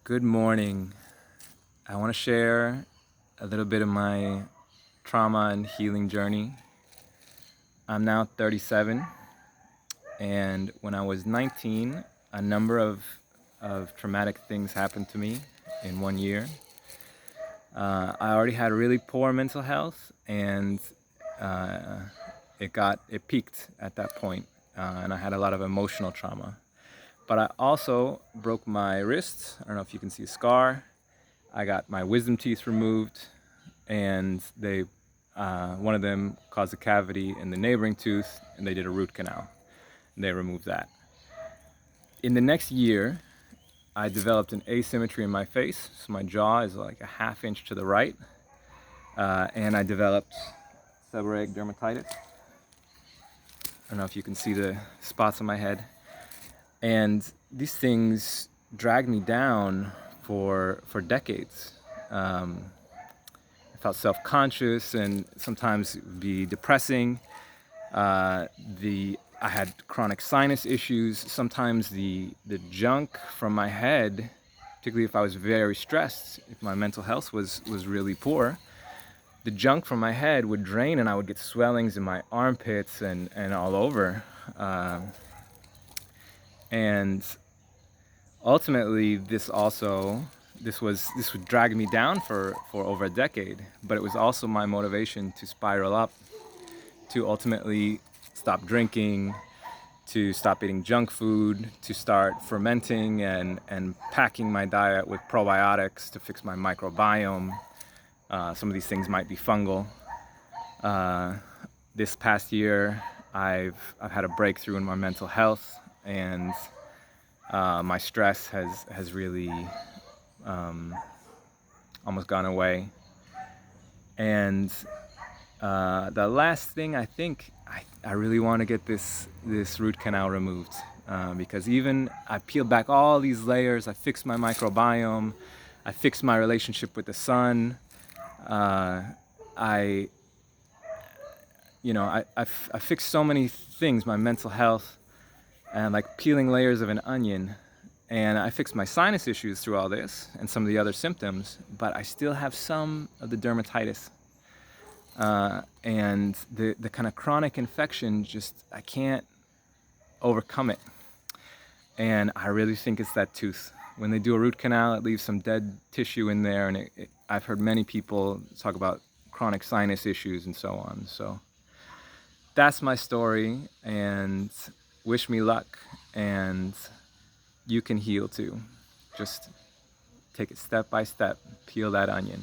Good morning. I want to share a little bit of my trauma and healing journey. I'm now 37, and when I was 19, a number of traumatic things happened to me in 1 year. I already had really poor mental health, and it peaked at that point, and I had a lot of emotional trauma. But I also broke my wrist. I don't know if you can see a scar. I got my wisdom teeth removed, and one of them caused a cavity in the neighboring tooth, and they did a root canal, and they removed that. In the next year, I developed an asymmetry in my face, so my jaw is like a ½ inch to the right, and I developed seborrhoeic dermatitis. I don't know if you can see the spots on my head. And these things dragged me down for decades. I felt self-conscious, and sometimes it would be depressing. I had chronic sinus issues. Sometimes the junk from my head, particularly if I was very stressed, if my mental health was really poor, the junk from my head would drain, and I would get swellings in my armpits and all over. And ultimately, this would drag me down for over a decade, but it was also my motivation to spiral up, to ultimately stop drinking, to stop eating junk food, to start fermenting and packing my diet with probiotics to fix my microbiome. Some of these things might be fungal. This past year, I've had a breakthrough in my mental health, and my stress has really almost gone away. And the last thing, I think I really want to get this root canal removed, because even I peeled back all these layers. I fixed my microbiome, I fixed my relationship with the sun. I fixed so many things, my mental health, and like peeling layers of an onion. And I fixed my sinus issues through all this and some of the other symptoms, but I still have some of the dermatitis. And the kind of chronic infection, I can't overcome it. And I really think it's that tooth. When they do a root canal, it leaves some dead tissue in there, and I've heard many people talk about chronic sinus issues and so on. So that's my story, and wish me luck, and you can heal too. Just take it step by step, peel that onion.